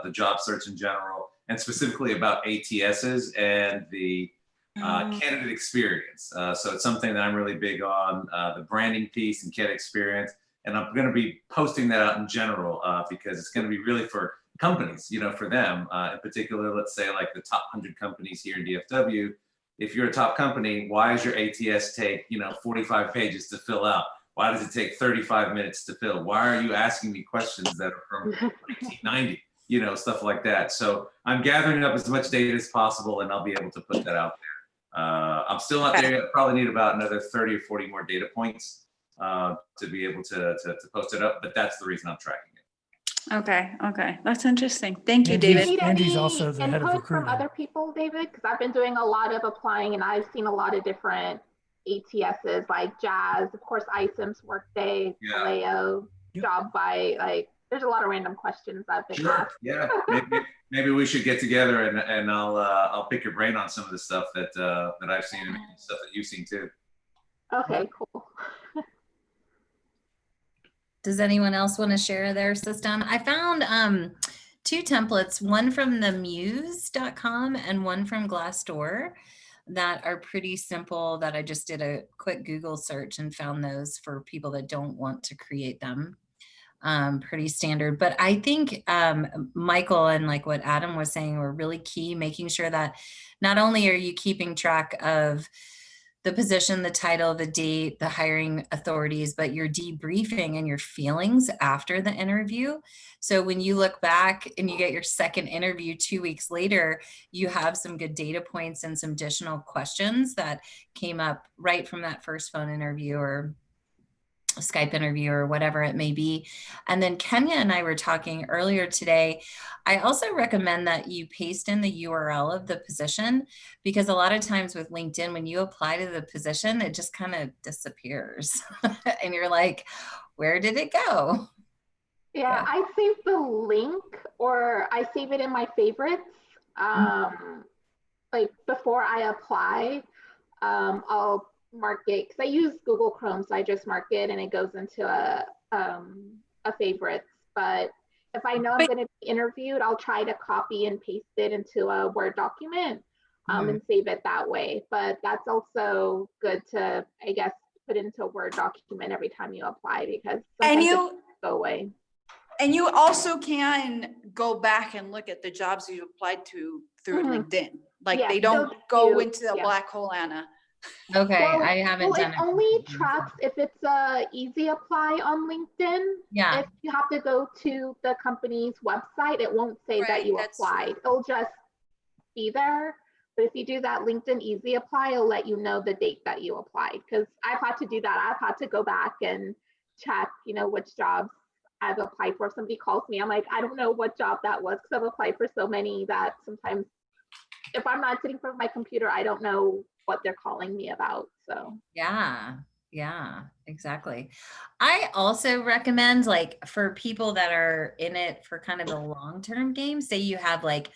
the job search in general, and specifically about ATSs and the candidate experience. So it's something that I'm really big on, the branding piece and candidate experience. And I'm going to be posting that out in general because it's going to be really for companies, you know, for them in particular. Let's say like the top 100 companies here in DFW. If you're a top company, why does your ATS take, you know, 45 pages to fill out? Why does it take 35 minutes to fill? Why are you asking me questions that are from 1990? You know, stuff like that. So I'm gathering up as much data as possible, and I'll be able to put that out there. I'm still not there yet. Probably need about another 30 or 40 more data points to be able to post it up. But that's the reason I'm tracking it. Okay, that's interesting. Thank you, David. Andy's also the head of Input from recruiting. other people, David, because I've been doing a lot of applying and I've seen a lot of different ATSs like Jazz, of course, iCIMS, Workday, Taleo, Job by, like, there's a lot of random questions I've been asked. Yeah, maybe we should get together and I'll pick your brain on some of the stuff that I've seen and stuff that you've seen too. Okay, cool. Does anyone else want to share their system? I found two templates, one from the muse.com and one from Glassdoor, that are pretty simple, that I just did a quick Google search and found those for people that don't want to create them. Pretty standard. But I think Michael and like what Adam was saying were really key, making sure that not only are you keeping track of the position, the title, the date, the hiring authorities, but you're debriefing and your feelings after the interview. So when you look back and you get your second interview 2 weeks later, you have some good data points and some additional questions that came up right from that first phone interview or a Skype interview or whatever it may be. And then Kenya and I were talking earlier today. I also recommend that you paste in the URL of the position, because a lot of times with LinkedIn, when you apply to the position, it just kind of disappears. And you're like, where did it go? Yeah, I save the link, or I save it in my favorites. Like before I apply, I'll mark it, because I use Google Chrome, so I just mark it and it goes into a favorites. But if I know I'm going to be interviewed, I'll try to copy and paste it into a Word document and save it that way. But that's also good to, I guess, put into a Word document every time you apply, because sometimes it go away. And you also can go back and look at the jobs you applied to through LinkedIn. Like they don't go into the black hole, Anna. Okay, well, I haven't done it. It only tracks if it's a easy apply on LinkedIn. Yeah. If you have to go to the company's website, it won't say that you applied. It'll just be there. But if you do that LinkedIn easy apply, it'll let you know the date that you applied. Because I've had to do that. I've had to go back and check, you know, which jobs I've applied for. If somebody calls me, I'm like, I don't know what job that was, because I've applied for so many that sometimes if I'm not sitting in front of my computer, I don't know what they're calling me about. So yeah, exactly. I also recommend, like, for people that are in it for kind of the long-term game, say you have like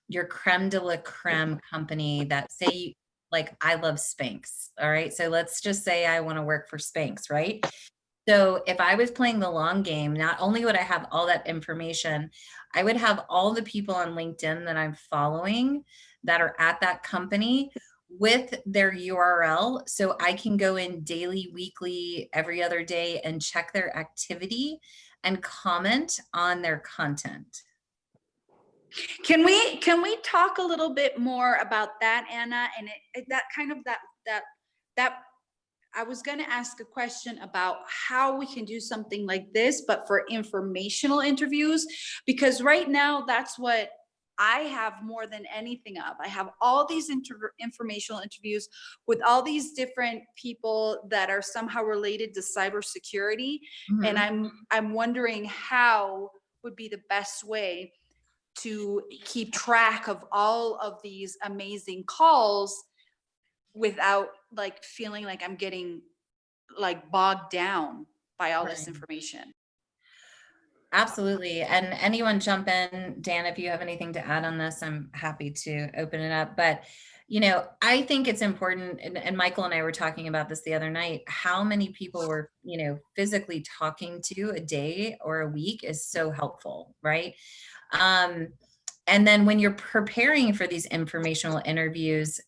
your creme de la creme company that say, like, I love Spanx. All right. So let's just say I want to work for Spanx, right? So if I was playing the long game, not only would I have all that information, I would have all the people on LinkedIn that I'm following that are at that company with their URL. So I can go in daily, weekly, every other day and check their activity and comment on their content. Can we talk a little bit more about that, Anna? And that I was going to ask a question about how we can do something like this, but for informational interviews, because right now that's what I have more than anything of. I have all these informational interviews with all these different people that are somehow related to cybersecurity. And I'm wondering how would be the best way to keep track of all of these amazing calls without like feeling like I'm getting like bogged down by all this Right. information. Absolutely. And anyone jump in, Dan, if you have anything to add on this, I'm happy to open it up. But, you know, I think it's important, and Michael and I were talking about this the other night, how many people we're, you know, physically talking to a day or a week is so helpful, right? And then when you're preparing for these informational interviews,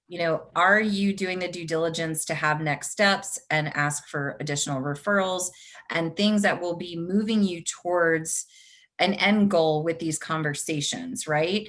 you know, are you doing the due diligence to have next steps and ask for additional referrals and things that will be moving you towards an end goal with these conversations, right?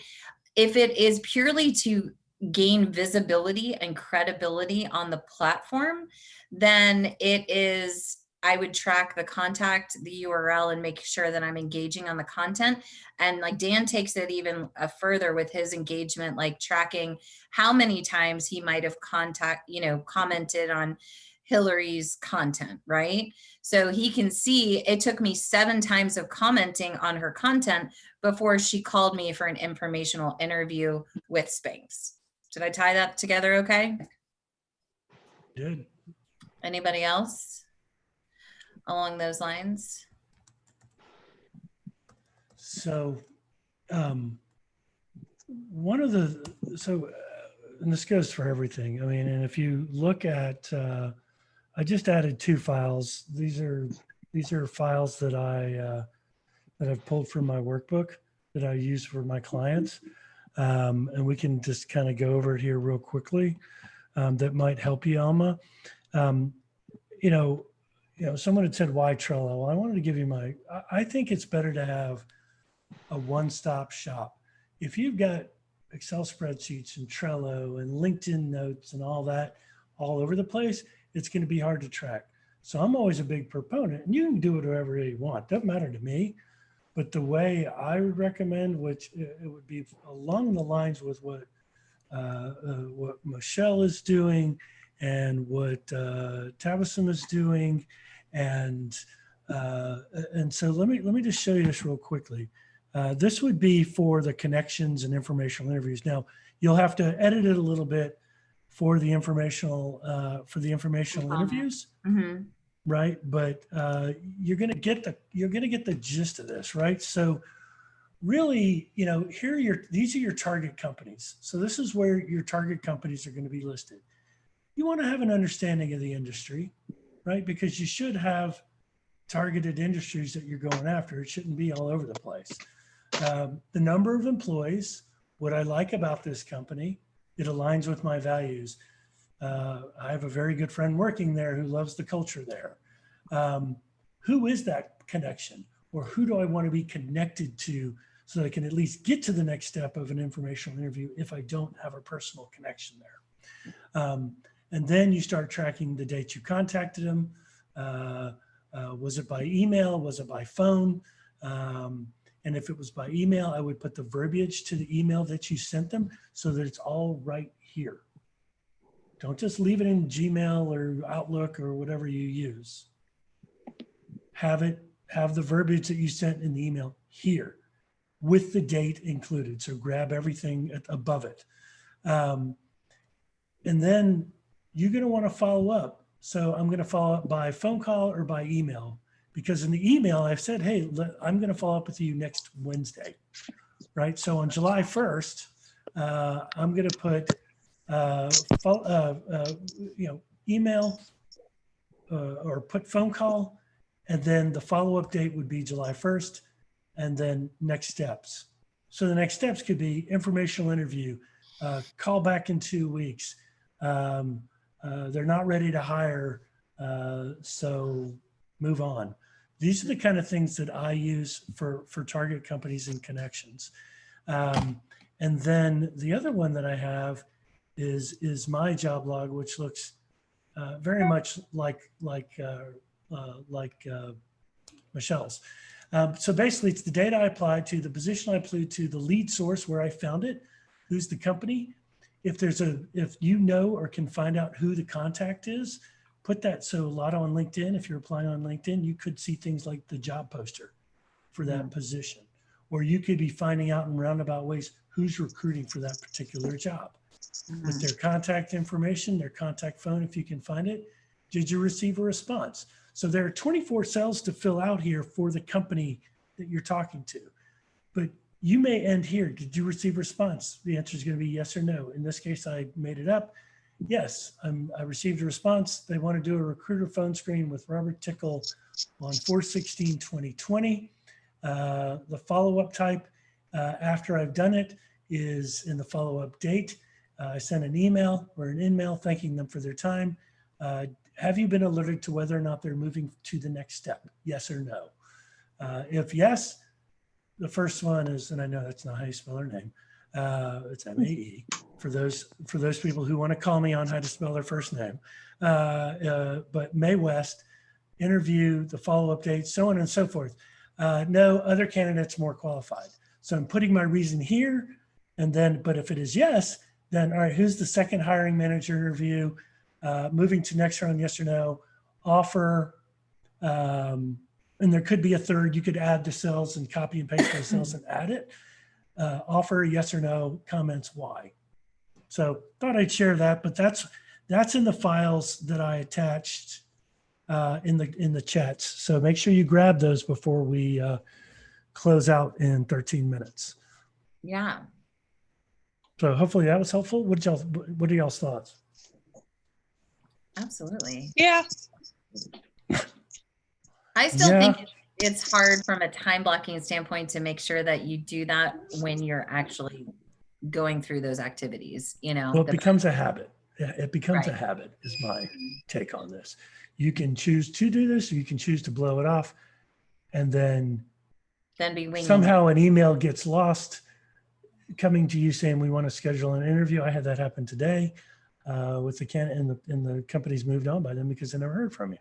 If it is purely to gain visibility and credibility on the platform, then it is, I would track the contact, the URL, and make sure that I'm engaging on the content. And like Dan takes it even further with his engagement, like tracking how many times he might have commented on Hillary's content, right? So he can see it took me 7 times of commenting on her content before she called me for an informational interview with Spanx. Did I tie that together okay? Good. Anybody else along those lines? So one of the, and this goes for everything. I mean, and if you look at, I just added 2 files. These are files that I've pulled from my workbook that I use for my clients. And we can just kind of go over it here real quickly. That might help you, Alma. You know, someone had said, why Trello? Well, I wanted to give you I think it's better to have a one-stop shop. If you've got Excel spreadsheets and Trello and LinkedIn notes and all that all over the place, it's going to be hard to track. So I'm always a big proponent, and you can do it wherever you want. Doesn't matter to me. But the way I would recommend, which it would be along the lines with what Michelle is doing and what Tabassum is doing, and so let me just show you this real quickly. This would be for the connections and informational interviews. Now you'll have to edit it a little bit for the informational interviews. Mm-hmm. Right, but you're gonna get the gist of this, right? So really, these are your target companies. So this is where your target companies are going to be listed. You want to have an understanding of the industry, right? Because you should have targeted industries that you're going after. It shouldn't be all over the place. The number of employees, what I like about this company, it aligns with my values. I have a very good friend working there who loves the culture there. Who is that connection, or who do I want to be connected to so that I can at least get to the next step of an informational interview if I don't have a personal connection there? And then you start tracking the date you contacted them. Was it by email? Was it by phone? And if it was by email, I would put the verbiage to the email that you sent them so that it's all right here. Don't just leave it in Gmail or Outlook or whatever you use. Have the verbiage that you sent in the email here with the date included. So grab everything above it. And then you're going to want to follow up. So I'm going to follow up by phone call or by email, because in the email I've said, hey, I'm going to follow up with you next Wednesday, right? So on July 1st, I'm going to put email or put phone call, and then the follow-up date would be July 1st, and then next steps. So the next steps could be informational interview, call back in 2 weeks. They're not ready to hire, so move on. These are the kind of things that I use for target companies and connections. And then the other one that I have is my job log, which looks very much like Michelle's. So basically, it's the data I applied to, the position I applied to, the lead source where I found it, who's the company. If you know or can find out who the contact is, put that. So a lot on LinkedIn, if you're applying on LinkedIn, you could see things like the job poster for that position, or you could be finding out in roundabout ways who's recruiting for that particular job. With their contact information, their contact phone, if you can find it. Did you receive a response? So there are 24 cells to fill out here for the company that you're talking to. But you may end here. Did you receive a response? The answer is going to be yes or no. In this case, I made it up. Yes, I received a response. They want to do a recruiter phone screen with Robert Tickle on 4/16/2020. The follow-up type after I've done it is in the follow-up date. I sent an email or an in-mail thanking them for their time. Have you been alerted to whether or not they're moving to the next step? Yes or no? If yes, the first one is, and I know that's not how you spell her name. It's M-A-E for those people who want to call me on how to spell their first name. But May West, interview, the follow-up date, so on and so forth. No, other candidates more qualified. So I'm putting my reason here, and then, but if it is yes, then all right, who's the second hiring manager interview? Moving to next round, yes or no? Offer, and there could be a third. You could add the cells and copy and paste those cells and add it. Offer, yes or no, comments, why. So thought I'd share that, but that's in the files that I attached in the chats. So make sure you grab those before we close out in 13 minutes. Yeah. So hopefully that was helpful. What are y'all's thoughts? Absolutely. Yeah. I still think it's hard from a time blocking standpoint to make sure that you do that when you're actually going through those activities, you know. Well, it becomes a habit. It becomes a Right. habit is my take on this. You can choose to do this, or you can choose to blow it off. And then be winging somehow an email gets lost coming to you saying, we want to schedule an interview. I had that happen today with the candidate, and the company's moved on by them because they never heard from you.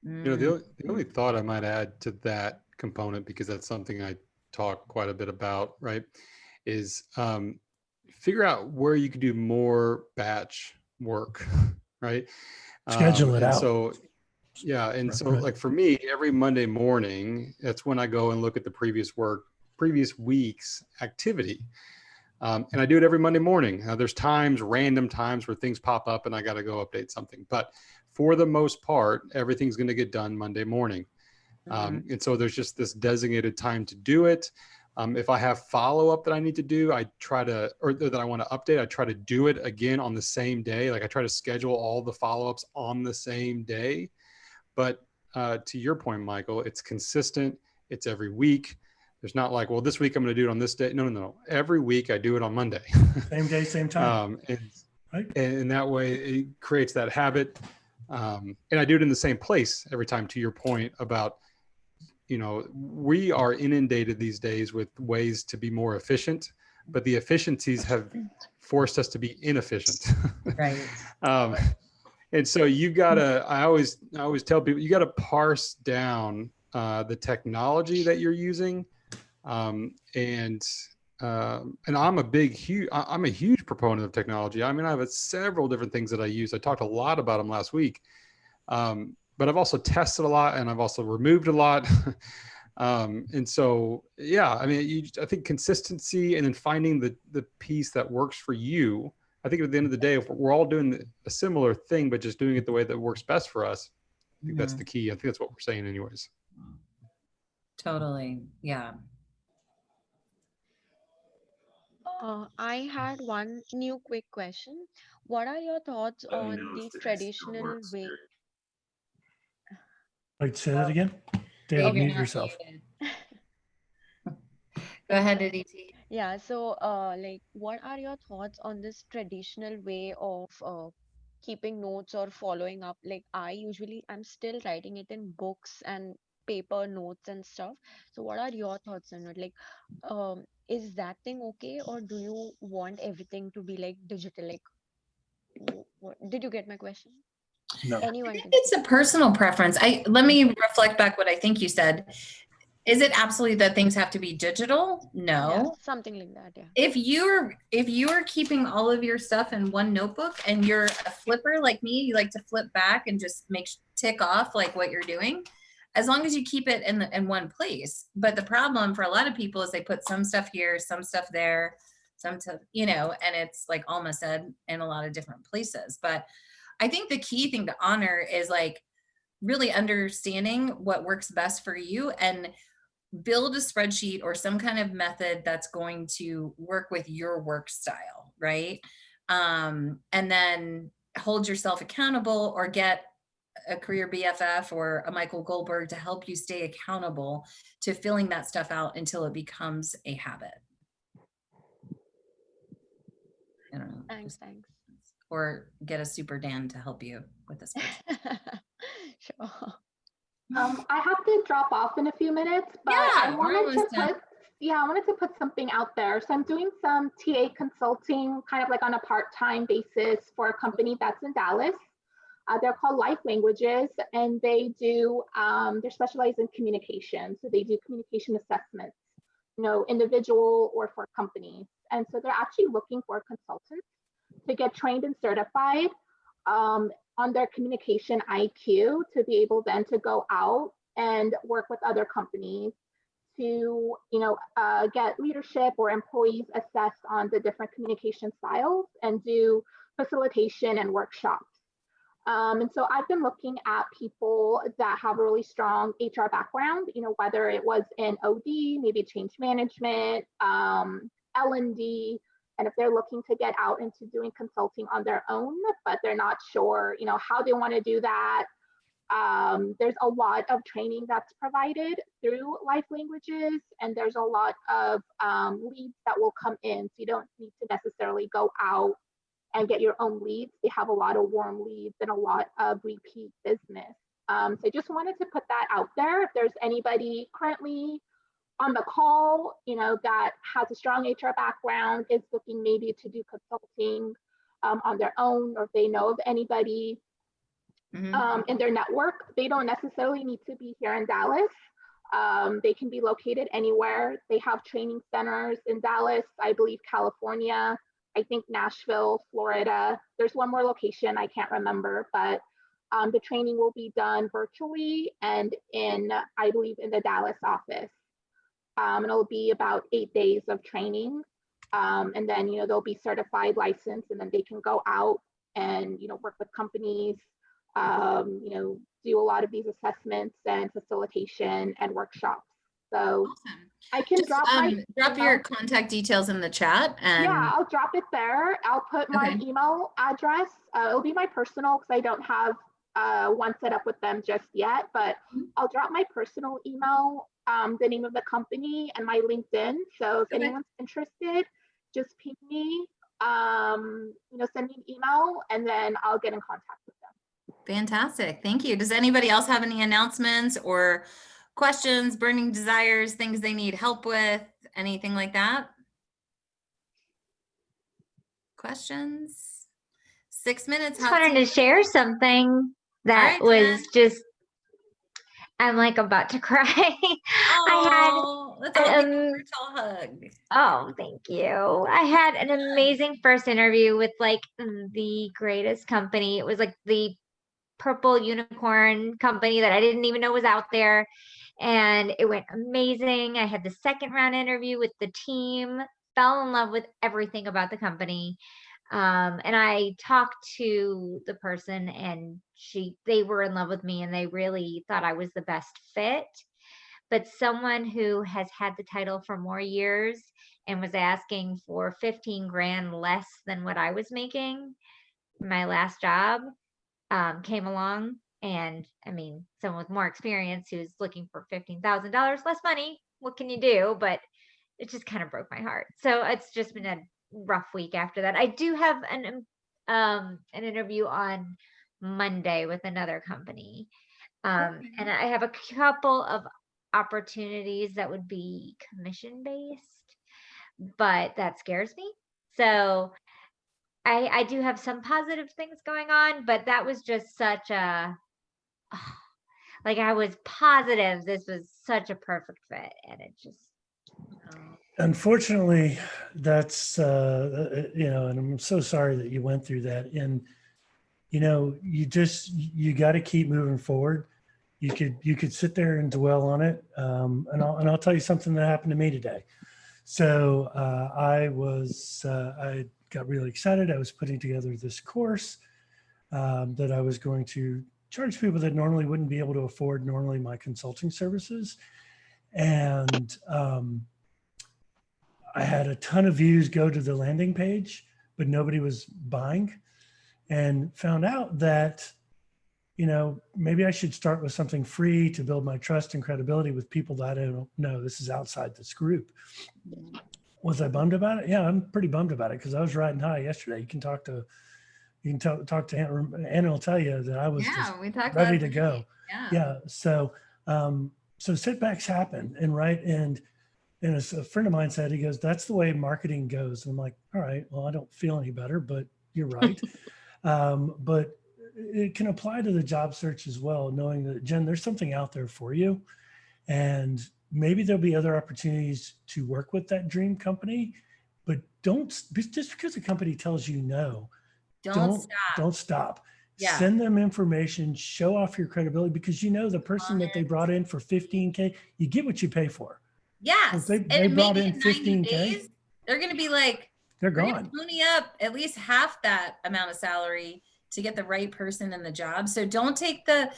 You know, the only thought I might add to that component, because that's something I talk quite a bit about, right, is figure out where you could do more batch work, right? Schedule it out. So, yeah. And so Right. like for me, every Monday morning, that's when I go and look at the previous week's activity. And I do it every Monday morning. There's random times where things pop up and I got to go update something. But for the most part, everything's going to get done Monday morning. And so there's just this designated time to do it. If I have follow-up that I need to do, or that I want to update, I try to do it again on the same day. Like I try to schedule all the follow-ups on the same day. But to your point, Michael, it's consistent. It's every week. There's not like, well, this week I'm going to do it on this day. No. Every week I do it on Monday. Same day, same time. And that way it creates that habit. And I do it in the same place every time, to your point about, you know, we are inundated these days with ways to be more efficient, but the efficiencies have forced us to be inefficient. Right. And so I always tell people, you got to parse down the technology that you're using. And I'm a huge proponent of technology. I mean, I have several different things that I use. I talked a lot about them last week. But I've also tested a lot, and I've also removed a lot. And so, yeah, I mean, I think consistency and then finding the piece that works for you. I think at the end of the day, if we're all doing a similar thing, but just doing it the way that works best for us, I think that's the key. I think that's what we're saying anyways. Totally. Yeah. I had one new quick question. What are your thoughts on the traditional way? Wait, say that again. David, mute yourself. Go ahead, Aditi. Yeah, so like, what are your thoughts on this traditional way of keeping notes or following up? Like, I'm still writing it in books and paper notes and stuff. So what are your thoughts on it? Like, is that thing okay, or do you want everything to be like digital? Like, did you get my question? No. Anyone I think can. it's a personal preference. Let me reflect back what I think you said. Is it absolutely that things have to be digital? No. Yeah, something like that, yeah. If you're keeping all of your stuff in one notebook and you're a flipper like me, you like to flip back and just tick off like what you're doing, as long as you keep it in one place. But the problem for a lot of people is they put some stuff here, some stuff there, some stuff, you know, and it's like Alma said, in a lot of different places. But I think the key thing to honor is like really understanding what works best for you and build a spreadsheet or some kind of method that's going to work with your work style, right? And then hold yourself accountable or get a career BFF or a Michael Goldberg to help you stay accountable to filling that stuff out until it becomes a habit. I don't know. Thanks. Or get a super Dan to help you with this. Sure. I have to drop off in a few minutes, but Yeah, I we're wanted to almost done. I wanted to put something out there. So I'm doing some TA consulting, kind of like on a part-time basis for a company that's in Dallas. They're called Life Languages, and they do, they're specialized in communication. So they do communication assessments, you know, individual or for companies. And so they're actually looking for consultants to get trained and certified on their communication IQ to be able then to go out and work with other companies to, you know, get leadership or employees assessed on the different communication styles and do facilitation and workshops. And so I've been looking at people that have a really strong HR background, you know, whether it was in OD, maybe change management, L&D, and if they're looking to get out into doing consulting on their own, but they're not sure, you know, how they want to do that. There's a lot of training that's provided through Life Languages, and there's a lot of leads that will come in. So you don't need to necessarily go out and get your own leads. They have a lot of warm leads and a lot of repeat business. So I just wanted to put that out there. If there's anybody currently on the call, you know, that has a strong HR background, is looking maybe to do consulting on their own, or if they know of anybody in their network, they don't necessarily need to be here in Dallas. They can be located anywhere. They have training centers in Dallas, I believe California, I think Nashville, Florida. There's one more location, I can't remember, but the training will be done virtually and in, I believe, in the Dallas office. And it'll be about 8 days of training. And then, you know, they'll be certified, licensed, and then they can go out and, you know, work with companies, you know, do a lot of these assessments and facilitation and workshops. So awesome. I can drop your contact details in the chat. And yeah, I'll drop it there. I'll put my email address. It'll be my personal because I don't have one set up with them just yet, but I'll drop my personal email, the name of the company, and my LinkedIn. So if anyone's interested, just ping me, you know, send me an email, and then I'll get in contact with them. Fantastic. Thank you. Does anybody else have any announcements or questions, burning desires, things they need help with, anything like that? Questions? 6 minutes. I just wanted to share something that was just, I'm like about to cry. Oh, let's all give a virtual hug. Oh, thank you. I had an amazing first interview with like the greatest company. It was like the purple unicorn company that I didn't even know was out there. And it went amazing. I had the second round interview with the team, fell in love with everything about the company. And I talked to the person, and they were in love with me, and they really thought I was the best fit. But someone who has had the title for more years and was asking for 15 grand less than what I was making my last job came along. And I mean, someone with more experience who's looking for $15,000 less money, what can you do? But it just kind of broke my heart. So it's just been a rough week after that. I do have an interview on Monday with another company. And I have a couple of opportunities that would be commission based, but that scares me. So I do have some positive things going on, but that was just such a, like, I was positive this was such a perfect fit, and it just. Unfortunately, that's, you know, and I'm so sorry that you went through that. And, you know, you got to keep moving forward. you could sit there and dwell on it. And I'll tell you something that happened to me today. So I got really excited. I was putting together this course that I was going to charge people that normally wouldn't be able to afford normally my consulting services. And I had a ton of views go to the landing page, but nobody was buying, and found out that, you know, maybe I should start with something free to build my trust and credibility with people that I don't know. This is outside this group. Was I bummed about it? Yeah, I'm pretty bummed about it because I was riding high yesterday. You can talk to Anna. Anna will tell you that I was just we talked ready about to it. go. Yeah. So setbacks happen, and a friend of mine said, he goes, "That's the way marketing goes." And I'm like, all right, well, I don't feel any better, but you're right. But it can apply to the job search as well, knowing that, Jen, there's something out there for you. And maybe there'll be other opportunities to work with that dream company, but just because a company tells you no, don't stop. Yeah. Send them information, show off your credibility, because you know the person that they brought in for 15K, you get what you pay for. Yes. If they brought in 15K, days, they're going to be like, they're we're gonna gone. pony up at least half that amount of salary to get the right person in the job. So don't take the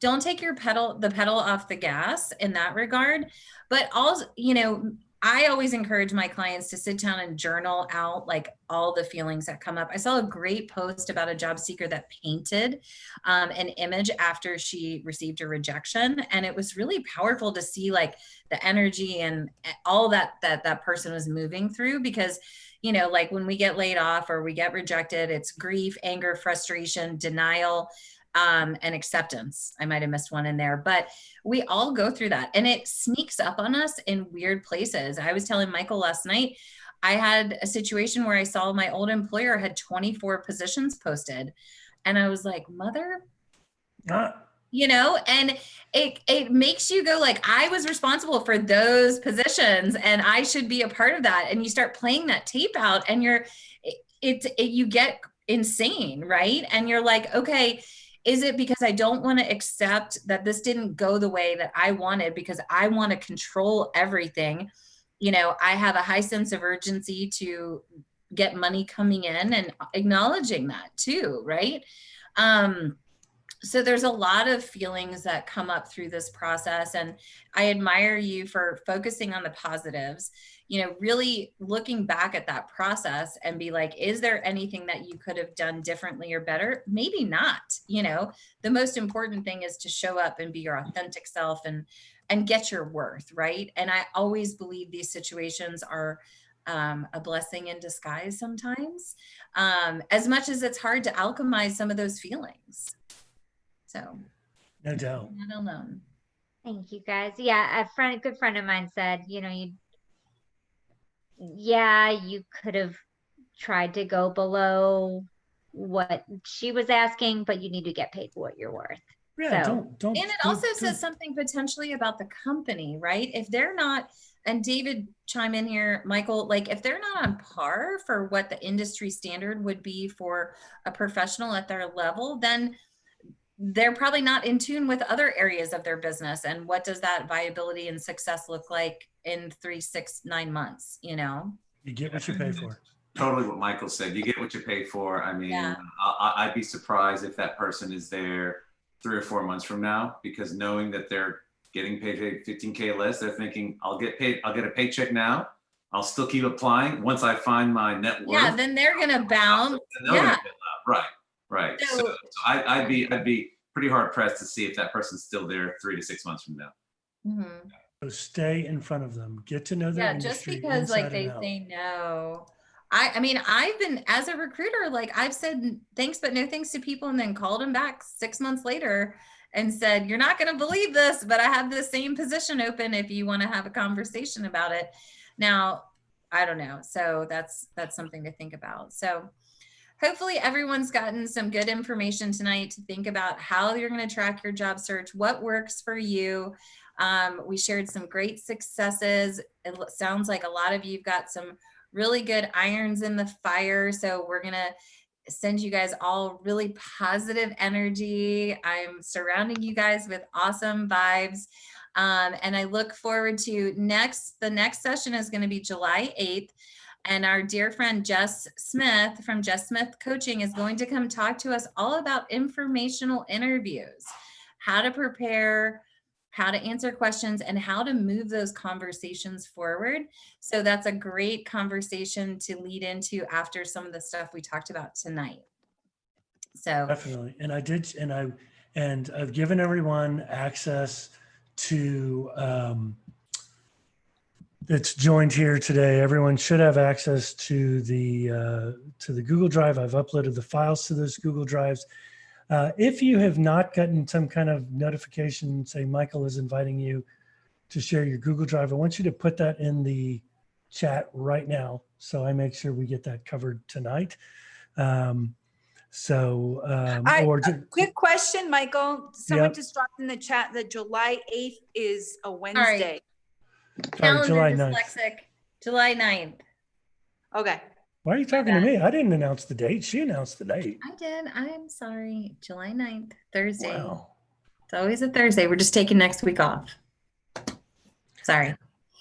pedal off the gas in that regard. But also, you know, I always encourage my clients to sit down and journal out like all the feelings that come up. I saw a great post about a job seeker that painted an image after she received a rejection. And it was really powerful to see like the energy and all that person was moving through, because, you know, like when we get laid off or we get rejected, it's grief, anger, frustration, denial, and acceptance. I might've missed one in there, but we all go through that, and it sneaks up on us in weird places. I was telling Michael last night, I had a situation where I saw my old employer had 24 positions posted, and I was like, mother, you know, and it makes you go like, I was responsible for those positions and I should be a part of that. And you start playing that tape out, and you get insane, right? And you're like, okay, is it because I don't want to accept that this didn't go the way that I wanted because I want to control everything? You know, I have a high sense of urgency to get money coming in, and acknowledging that too, right? So there's a lot of feelings that come up through this process, and I admire you for focusing on the positives, you know, really looking back at that process and be like, is there anything that you could have done differently or better? Maybe not. You know, the most important thing is to show up and be your authentic self and get your worth, right? And I always believe these situations are a blessing in disguise sometimes, as much as it's hard to alchemize some of those feelings. So, no doubt. Not alone. Thank you, guys. Yeah, a good friend of mine said, you know, you could have tried to go below what she was asking, but you need to get paid for what you're worth. Yeah, so, don't. And it also says something potentially about the company, right? If they're not, and David, chime in here, Michael, like if they're not on par for what the industry standard would be for a professional at their level, then they're probably not in tune with other areas of their business. And what does that viability and success look like in 3, 6, 9 months? You know, you get what you pay for. Totally what Michael said. You get what you pay for. I mean, I'd be surprised if that person is there 3 or 4 months from now, because knowing that they're getting paid 15K less, they're thinking, I'll get a paycheck now. I'll still keep applying. Once I find my net worth. Yeah, then they're gonna bounce. Yeah. Right. So I'd be pretty hard pressed to see if that person's still there 3 to 6 months from now. Mm-hmm. So stay in front of them. Get to know their industry. Just because like they say no. I mean, I've been, as a recruiter, like I've said thanks, but no thanks to people, and then called them back 6 months later and said, you're not going to believe this, but I have the same position open if you want to have a conversation about it. Now, I don't know. So that's something to think about. So hopefully everyone's gotten some good information tonight to think about how you're going to track your job search, what works for you. We shared some great successes. It sounds like a lot of you've got some really good irons in the fire. So we're going to send you guys all really positive energy. I'm surrounding you guys with awesome vibes. And I look forward to the next session is going to be July 8th. And our dear friend Jess Smith from Jess Smith Coaching is going to come talk to us all about informational interviews, how to prepare, how to answer questions, and how to move those conversations forward. So that's a great conversation to lead into after some of the stuff we talked about tonight. So definitely. And I've given everyone access to that's joined here today. Everyone should have access to the Google Drive. I've uploaded the files to those Google Drives. If you have not gotten some kind of notification, say Michael is inviting you to share your Google Drive, I want you to put that in the chat right now, so I make sure we get that covered tonight. Quick question, Michael. Someone Yep. just dropped in the chat that July 8th is a Wednesday. Calendar July 9th. dyslexic, July 9th. Okay. Why are you talking to me? I didn't announce the date. She announced the date. I did. I'm sorry. July 9th, Thursday. Wow. It's always a Thursday. We're just taking next week off. Sorry.